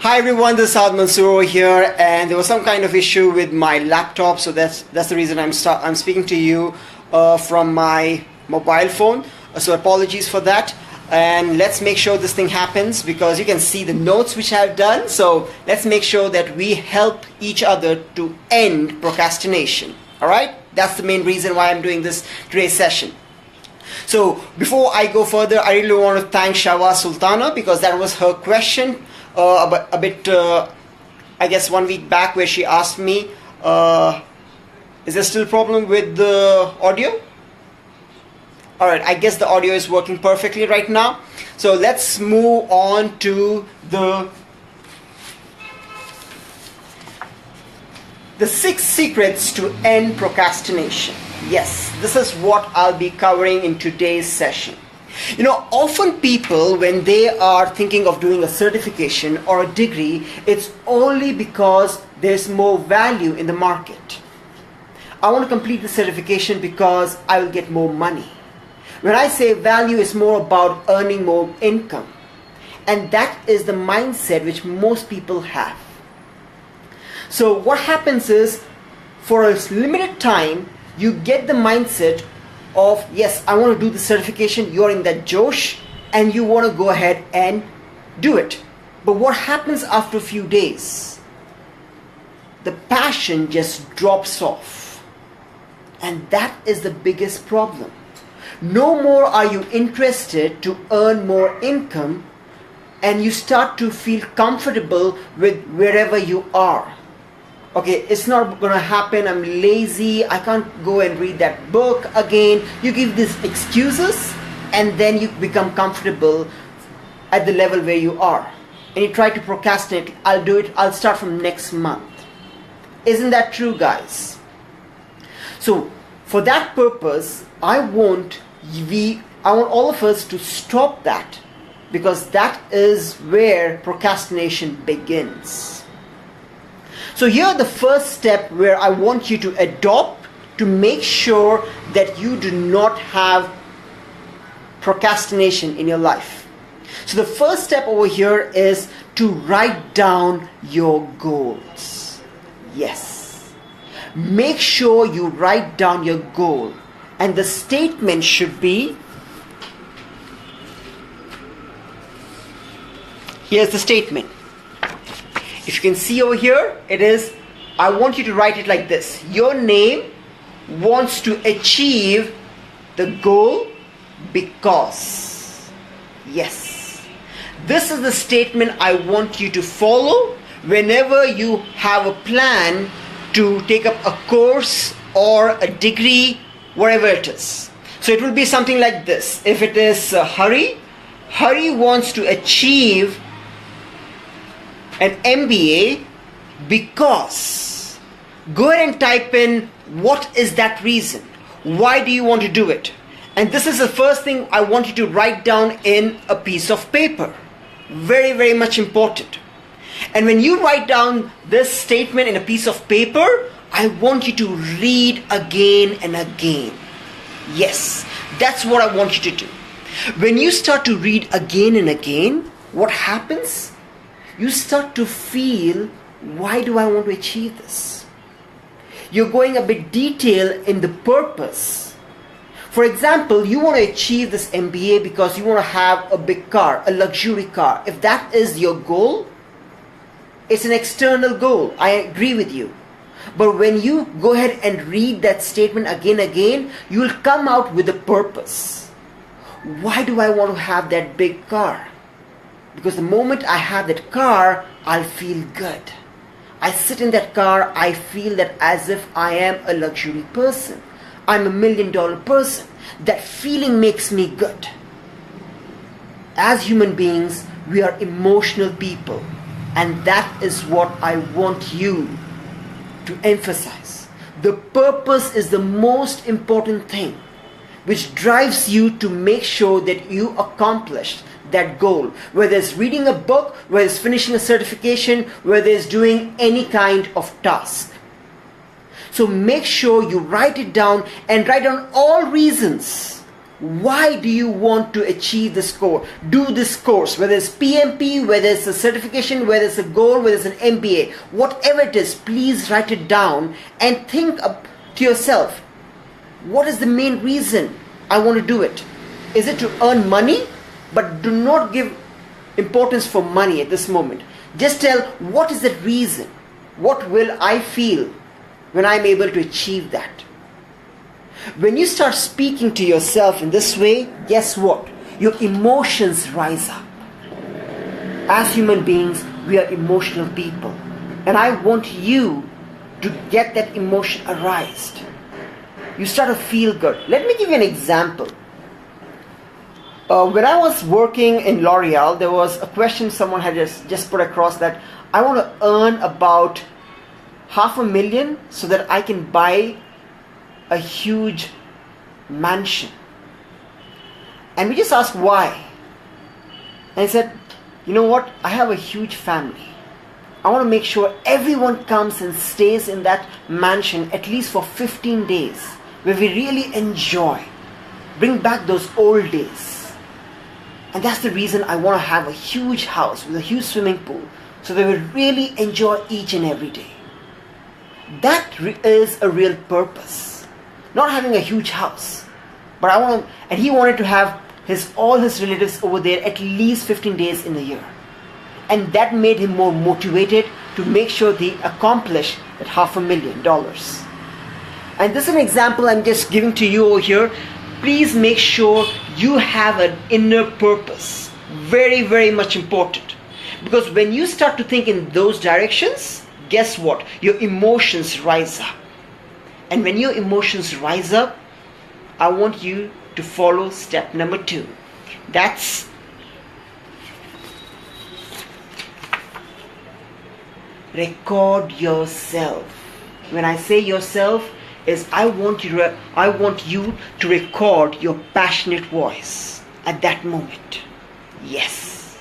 Hi everyone, this is Saud over here, and there was some kind of issue with my laptop, so that's the reason I'm speaking to you from my mobile phone. So apologies for that, and let's make sure this thing happens because you can see the notes which I've done. So let's make sure that we help each other to end procrastination. All right, that's the main reason why I'm doing this today's session. So before I go further, I really want to thank Shawa Sultana because that was her question I guess 1 week back, where she asked me, is there still a problem with the audio? Alright, I guess the audio is working perfectly right now. So let's move on to the 6 secrets to end procrastination. Yes, this is what I'll be covering in today's session. You know, often people, when they are thinking of doing a certification or a degree, it's only because there's more value in the market. I want to complete the certification because I will get more money. When I say value, it's more about earning more income. And that is the mindset which most people have. So what happens is, for a limited time, you get the mindset of, yes, I want to do the certification. You're in that josh and you want to go ahead and do it. But what happens after a few days? The passion just drops off. And that is the biggest problem. No more are you interested to earn more income, and you start to feel comfortable with wherever you are. Okay, it's not gonna happen, I'm lazy, I can't go and read that book again. You give these excuses and then you become comfortable at the level where you are. And you try to procrastinate, I'll do it, I'll start from next month. Isn't that true, guys? So, for that purpose, I want all of us to stop that, because that is where procrastination begins. So here the first step where I want you to adopt to make sure that you do not have procrastination in your life. So the first step over here is to write down your goals. Yes. Make sure you write down your goal. And the statement should be, here's the statement. If you can see over here, it is, I want you to write it like this. Your name wants to achieve the goal because. Yes. This is the statement I want you to follow whenever you have a plan to take up a course or a degree, whatever it is. So it will be something like this. If it is Hari wants to achieve an MBA because. Go ahead and type in what is that reason. Why do you want to do it? And this is the first thing I want you to write down in a piece of paper. Very, very much important. And when you write down this statement in a piece of paper, I want you to read again and again. Yes, that's what I want you to do. When you start to read again and again, what happens? You start to feel, why do I want to achieve this? You're going a bit detailed in the purpose. For example, you want to achieve this MBA because you want to have a big car, a luxury car. If that is your goal, it's an external goal. I agree with you. But when you go ahead and read that statement again, you will come out with a purpose. Why do I want to have that big car? Because the moment I have that car, I'll feel good. I sit in that car, I feel that as if I am a luxury person. I'm $1 million person. That feeling makes me good. As human beings, we are emotional people. And that is what I want you to emphasize. The purpose is the most important thing, which drives you to make sure that you accomplish that goal, whether it's reading a book, whether it's finishing a certification, whether it's doing any kind of task. So make sure you write it down and write down all reasons Why do you want to achieve this score? Do this course, whether it's PMP, whether it's a certification, whether it's a goal, whether it's an MBA, whatever it is, please write it down and think up to yourself, what is the main reason I want to do it? Is it to earn money? But do not give importance for money at this moment. Just tell, what is the reason? What will I feel when I'm able to achieve that? When you start speaking to yourself in this way, guess what? Your emotions rise up. As human beings, we are emotional people. And I want you to get that emotion arised. You start to feel good. Let me give you an example. When I was working in L'Oreal, there was a question someone had just put across that I want to earn about $500,000 so that I can buy a huge mansion. And we just asked why. And he said, you know what? I have a huge family. I want to make sure everyone comes and stays in that mansion at least for 15 days where we really enjoy. Bring back those old days. And that's the reason I want to have a huge house with a huge swimming pool so they will really enjoy each and every day. That is a real purpose. Not having a huge house, but and he wanted to have all his relatives over there at least 15 days in a year. And that made him more motivated to make sure they accomplish that $500,000. And this is an example I'm just giving to you over here. Please make sure you have an inner purpose. Very, very much important. Because when you start to think in those directions, guess what? Your emotions rise up. And when your emotions rise up, I want you to follow step number 2. That's record yourself. When I say yourself, I want you to record your passionate voice at that moment. Yes.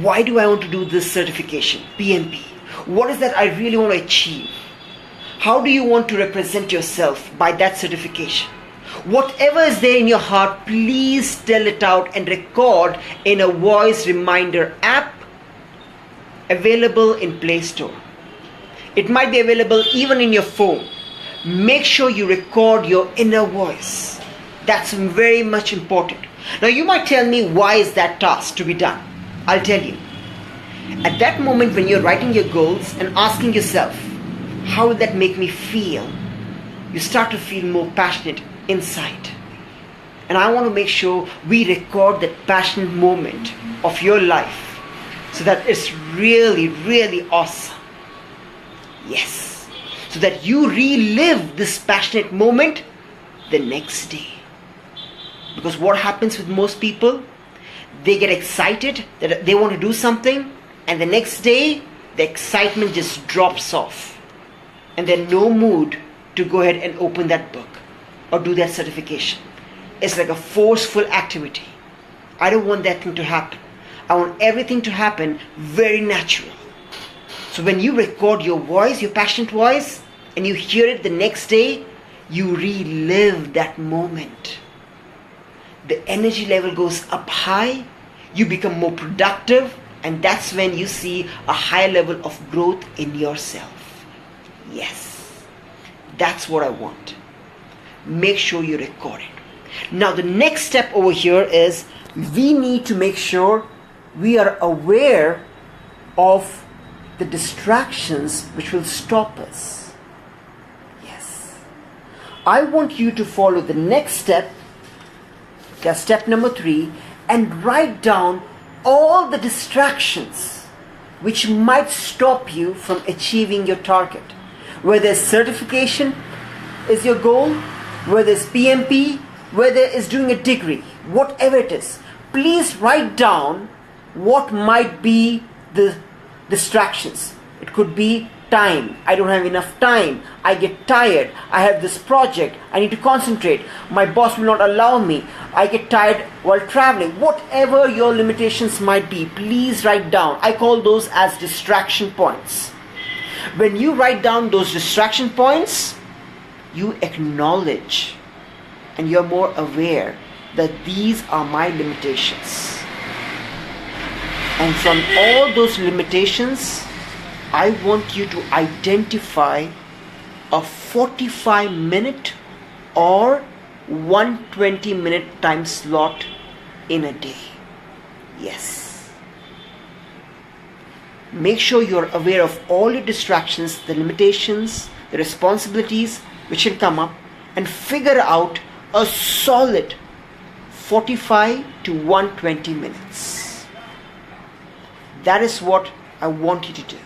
Why do I want to do this certification, PMP? What is that I really want to achieve? How do you want to represent yourself by that certification? Whatever is there in your heart, please tell it out and record in a voice reminder app available in Play Store. It might be available even in your phone. Make sure you record your inner voice. That's very much important. Now you might tell me, why is that task to be done? I'll tell you. At that moment when you're writing your goals and asking yourself, how will that make me feel? You start to feel more passionate inside. And I want to make sure we record that passionate moment of your life so that it's really, really awesome. Yes. So that you relive this passionate moment the next day. Because what happens with most people? They get excited that they want to do something, and the next day the excitement just drops off. And they're no mood to go ahead and open that book or do that certification. It's like a forceful activity. I don't want that thing to happen. I want everything to happen very natural. So when you record your voice, your passionate voice, and you hear it the next day, you relive that moment. The energy level goes up high, you become more productive, and that's when you see a higher level of growth in yourself. Yes, that's what I want. Make sure you record it. Now the next step over here is we need to make sure we are aware of the distractions which will stop us. Yes. I want you to follow the next step, that's step number 3, and write down all the distractions which might stop you from achieving your target. Whether certification is your goal, whether it's PMP, whether it's doing a degree, whatever it is, please write down what might be the distractions. It could be time. I don't have enough time. I get tired. I have this project. I need to concentrate. My boss will not allow me. I get tired while traveling. Whatever your limitations might be, please write down. I call those as distraction points. When you write down those distraction points, you acknowledge and you're more aware that these are my limitations. And from all those limitations, I want you to identify a 45-minute or 120-minute time slot in a day. Yes. Make sure you're aware of all your distractions, the limitations, the responsibilities which can come up, and figure out a solid 45 to 120 minutes. That is what I want you to do.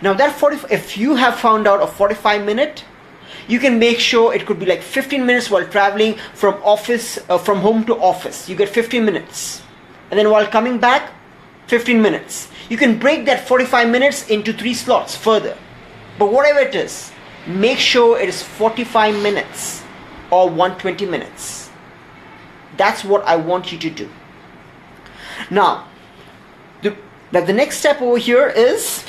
Now that if you have found out a 45-minute, you can make sure it could be like 15 minutes while traveling from home to office. You get 15 minutes. And then while coming back, 15 minutes. You can break that 45 minutes into 3 slots further. But whatever it is, make sure it is 45 minutes or 120 minutes. That's what I want you to do. Now, the next step over here is,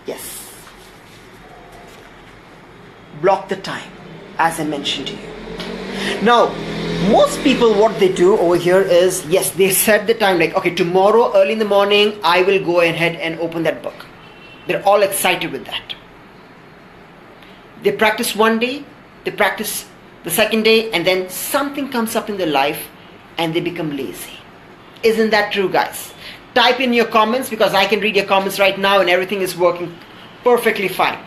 yes, block the time, as I mentioned to you. Now, most people, what they do over here is, yes, they set the time like, okay, tomorrow early in the morning, I will go ahead and open that book. They're all excited with that. They practice one day, they practice the second day, and then something comes up in their life and they become lazy. Isn't that true, guys? Type in your comments, because I can read your comments right now and everything is working perfectly fine.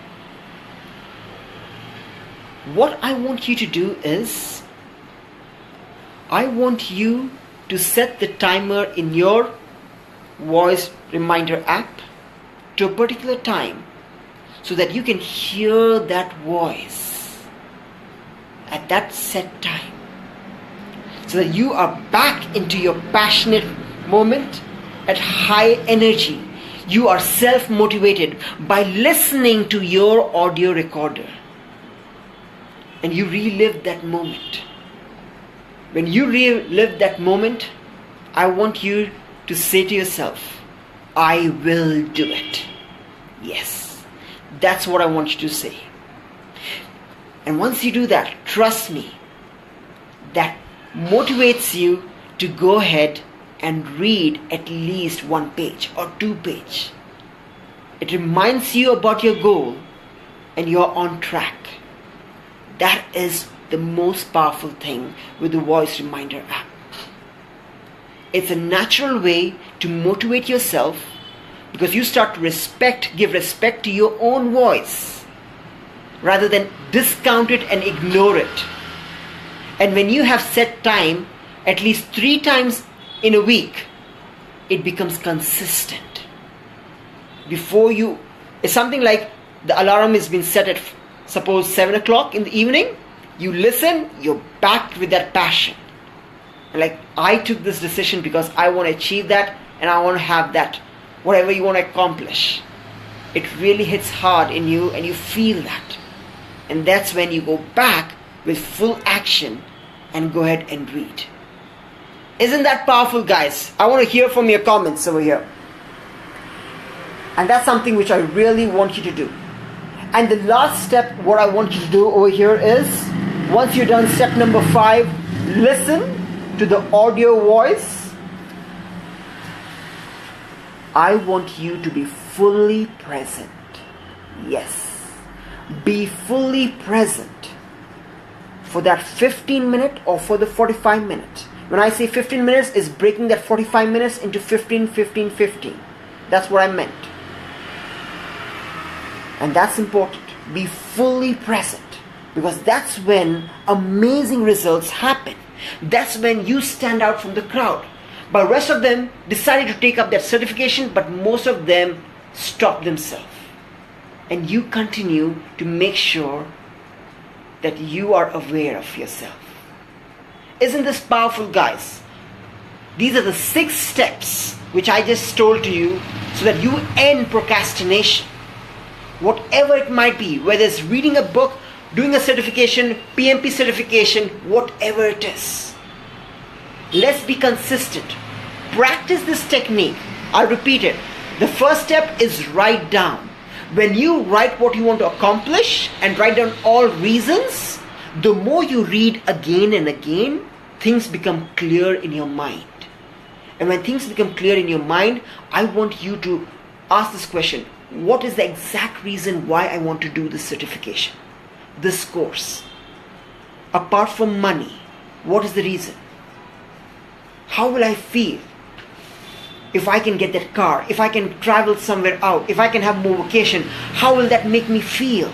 What I want you to do is, I want you to set the timer in your voice reminder app to a particular time, so that you can hear that voice at that set time, so that you are back into your passionate moment at high energy. You are self-motivated by listening to your audio recorder, and you relive that moment. When you relive that moment, I want you to say to yourself, I will do it. Yes, that's what I want you to say. And once you do that, trust me, that motivates you to go ahead and read at least 1 page or 2 pages. It reminds you about your goal and you're on track. That is the most powerful thing with the voice reminder app. It's a natural way to motivate yourself, because you start to give respect to your own voice rather than discount it and ignore it. And when you have set time at least 3 times in a week, it becomes consistent. It's something like the alarm has been set at, suppose, 7 o'clock in the evening. You listen, you're back with that passion. Like, I took this decision because I want to achieve that, and I want to have that, whatever you want to accomplish. It really hits hard in you, and you feel that. And that's when you go back with full action and go ahead and read. Isn't that powerful, guys? I want to hear from your comments over here. And that's something which I really want you to do. And the last step, what I want you to do over here is, once you're done step number 5, listen to the audio voice. I want you to be fully present. Yes, be fully present for that 15 minute or for the 45 minute. When I say 15 minutes, is breaking that 45 minutes into 15, 15, 15. That's what I meant. And that's important. Be fully present, because that's when amazing results happen. That's when you stand out from the crowd. But rest of them decided to take up that certification, but most of them stopped themselves. And you continue to make sure that you are aware of yourself. Isn't this powerful, guys? These are the 6 steps which I just told to you, so that you end procrastination. Whatever it might be, whether it's reading a book, doing a certification, PMP certification, whatever it is. Let's be consistent. Practice this technique. I'll repeat it. The first step is write down. When you write what you want to accomplish and write down all reasons, The more you read again and again, things become clear in your mind. And when things become clear in your mind, I want you to ask this question: what is the exact reason why I want to do this certification, this course? Apart from money, what is the reason? How will I feel if I can get that car, if I can travel somewhere out, if I can have more vacation? How will that make me feel?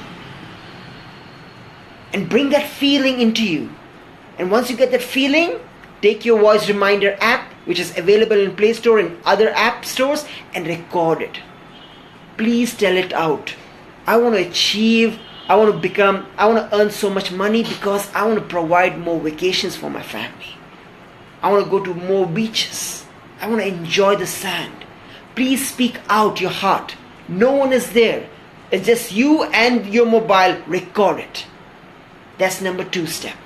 And bring that feeling into you. And once you get that feeling, take your voice reminder app, which is available in Play Store and other app stores, and record it. Please tell it out. I want to achieve, I want to earn so much money because I want to provide more vacations for my family. I want to go to more beaches. I want to enjoy the sand. Please speak out your heart. No one is there. It's just you and your mobile. Record it. That's number 2 step.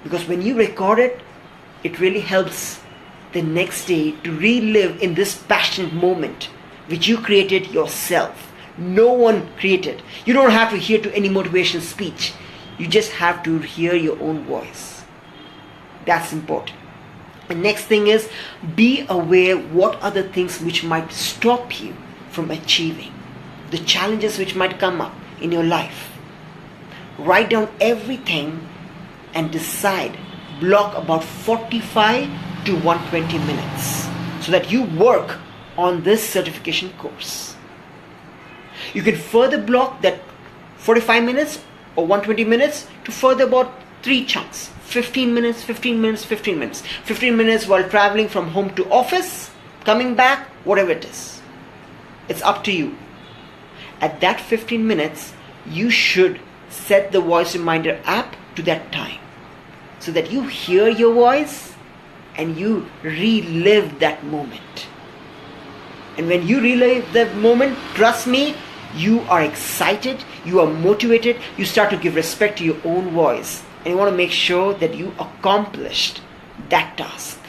Because when you record it, it really helps the next day to relive in this passionate moment which you created yourself. No one created. You don't have to hear to any motivational speech. You just have to hear your own voice. That's important. The next thing is, be aware what are the things which might stop you from achieving, the challenges which might come up in your life. Write down everything and decide, block about 45 to 120 minutes so that you work on this certification course. You can further block that 45 minutes or 120 minutes to further about 3 chunks. 15 minutes, 15 minutes, 15 minutes. 15 minutes while traveling from home to office, coming back, whatever it is. It's up to you. At that 15 minutes, you should set the voice reminder app to that time so that you hear your voice and you relive that moment. And when you relive that moment, trust me, you are excited, you are motivated, you start to give respect to your own voice. And you want to make sure that you accomplished that task.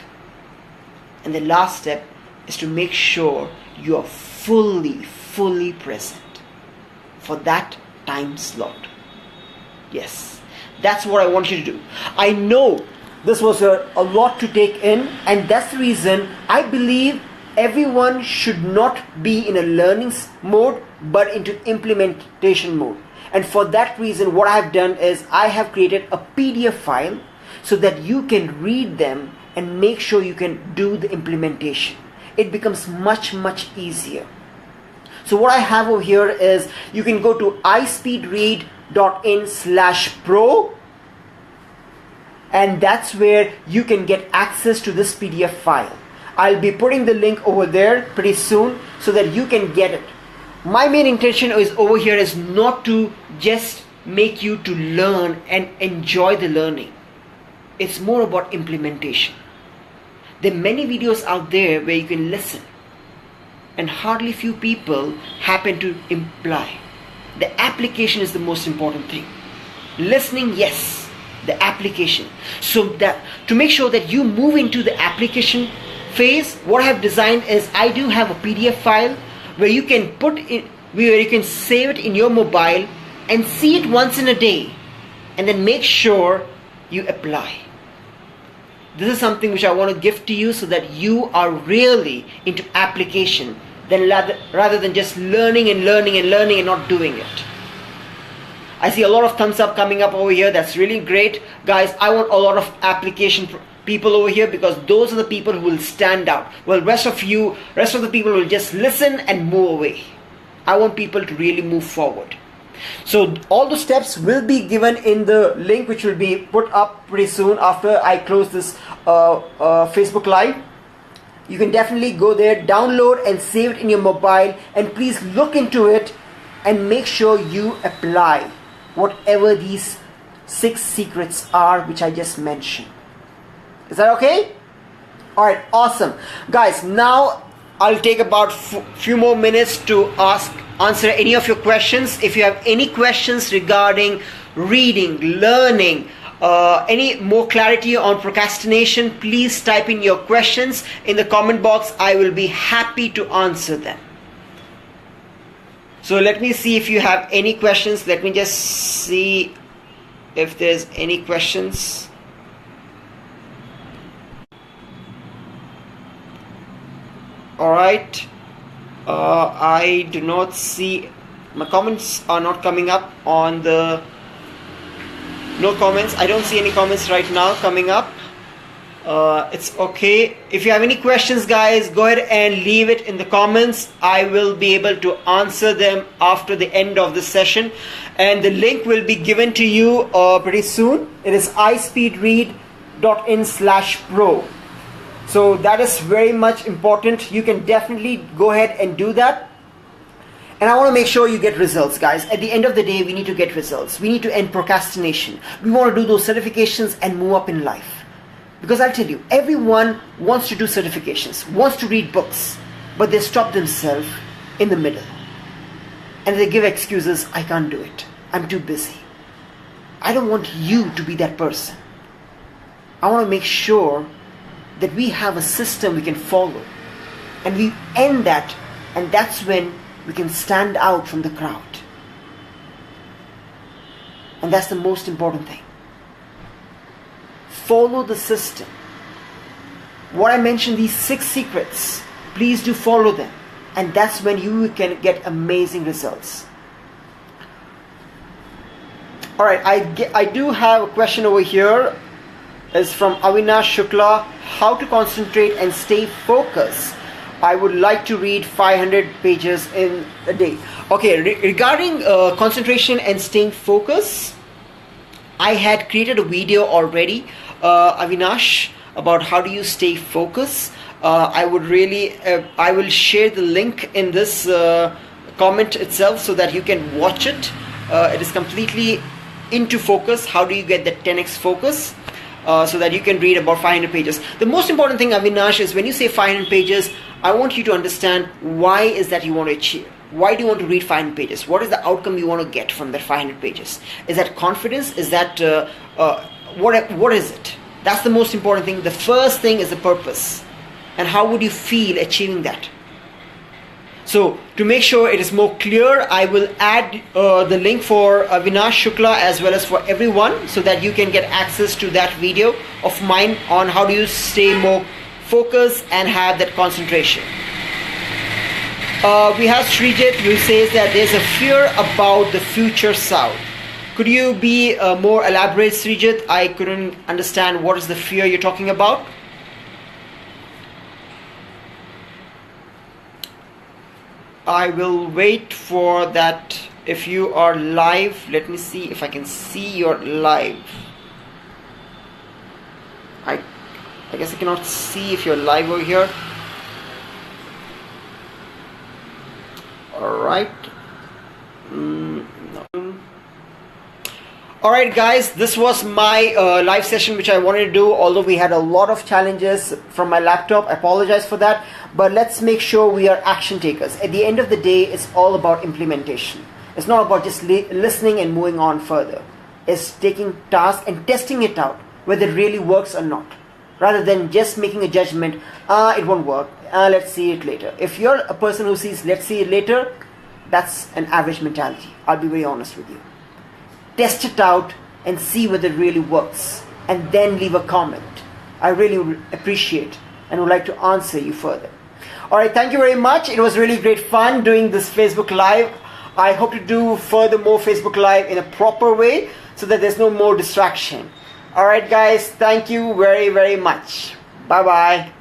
And the last step is to make sure you are fully present for that time slot. Yes, that's what I want you to do. I know this was a lot to take in, and that's the reason I believe everyone should not be in a learning mode but into implementation mode. And for that reason, what I have done is I have created a PDF file so that you can read them and make sure you can do the implementation. It becomes much easier. So what I have over here is you can go to ispeedread.in/pro, and that's where you can get access to this PDF file. I'll be putting the link over there pretty soon so that you can get it. My main intention is over here is not to just make you to learn and enjoy the learning. It's more about implementation. There are many videos out there where you can listen, and hardly few people happen to imply. The application is the most important thing. Listening, yes, the application. So that to make sure that you move into the application phase, what I have designed is I do have a PDF file where you can save it in your mobile and see it once in a day, and then make sure you apply. This is something which I want to give to you so that you are really into application rather than just learning and not doing it. I see a lot of thumbs up coming up over here. That's really great. Guys, I want a lot of application people over here because those are the people who will stand out. Well, rest of the people will just listen and move away. I want people to really move forward. So all the steps will be given in the link which will be put up pretty soon after I close this Facebook Live. You can definitely go there, download and save it in your mobile, and please look into it and make sure you apply whatever these 6 secrets are which I just mentioned. Is that okay? Alright, awesome. Guys, now I'll take about few more minutes to answer any of your questions. If you have any questions regarding reading, learning, any more clarity on procrastination, please type in your questions in the comment box. I will be happy to answer them. So let me see if you have any questions. Let me just see. if there's any questions. Alright, I do not see, my comments are not coming up on the, no comments. I don't see any comments right now coming up. It's okay. If you have any questions, guys, go ahead and leave it in the comments. I will be able to answer them after the end of the session, and the link will be given to you pretty soon. It is ispeedread.in/pro. So that is very much important. You can definitely go ahead and do that. And I want to make sure you get results, guys. At the end of the day, we need to get results. We need to end procrastination. We want to do those certifications and move up in life. Because I'll tell you, everyone wants to do certifications, wants to read books, but they stop themselves in the middle. And they give excuses, I can't do it. I'm too busy. I don't want you to be that person. I want to make sure that we have a system we can follow, and we end that, and that's when we can stand out from the crowd. And that's the most important thing. Follow the system. What I mentioned, these 6 secrets, please do follow them, and that's when you can get amazing results. Alright, I do have a question over here. Is from Avinash Shukla. How to concentrate and stay focused? I would like to read 500 pages in a day. Okay, regarding concentration and staying focused, I had created a video already, Avinash, about how do you stay focused. I will share the link in this comment itself so that you can watch it. It is completely into focus. How do you get that 10x focus? So that you can read about 500 pages. The most important thing, Avinash, is when you say 500 pages, I want you to understand why is that you want to achieve. Why do you want to read 500 pages? What is the outcome you want to get from that 500 pages? Is that confidence? Is that, what is it? That's the most important thing. The first thing is the purpose. And how would you feel achieving that? So to make sure it is more clear, I will add the link for Avinash Shukla as well as for everyone, so that you can get access to that video of mine on how do you stay more focused and have that concentration. We have Srijit, who says that there's a fear about the future, Saud. Could you be more elaborate, Srijit? I couldn't understand what is the fear you're talking about. I will wait for that. If you are live, let me see if I can see your live. I guess I cannot see if you're live over here. Alright. No. Alright guys, this was my live session which I wanted to do, although we had a lot of challenges from my laptop. I apologize for that, but let's make sure we are action takers. At the end of the day, it's all about implementation. It's not about just listening and moving on further. It's taking tasks and testing it out, whether it really works or not, rather than just making a judgment, it won't work, let's see it later. If you're a person who sees let's see it later, that's an average mentality. I'll be very honest with you. Test it out and see whether it really works, and then leave a comment. I really would appreciate and would like to answer you further. Alright, thank you very much. It was really great fun doing this Facebook Live. I hope to do further more Facebook Live in a proper way so that there's no more distraction. Alright guys, thank you very much. Bye bye.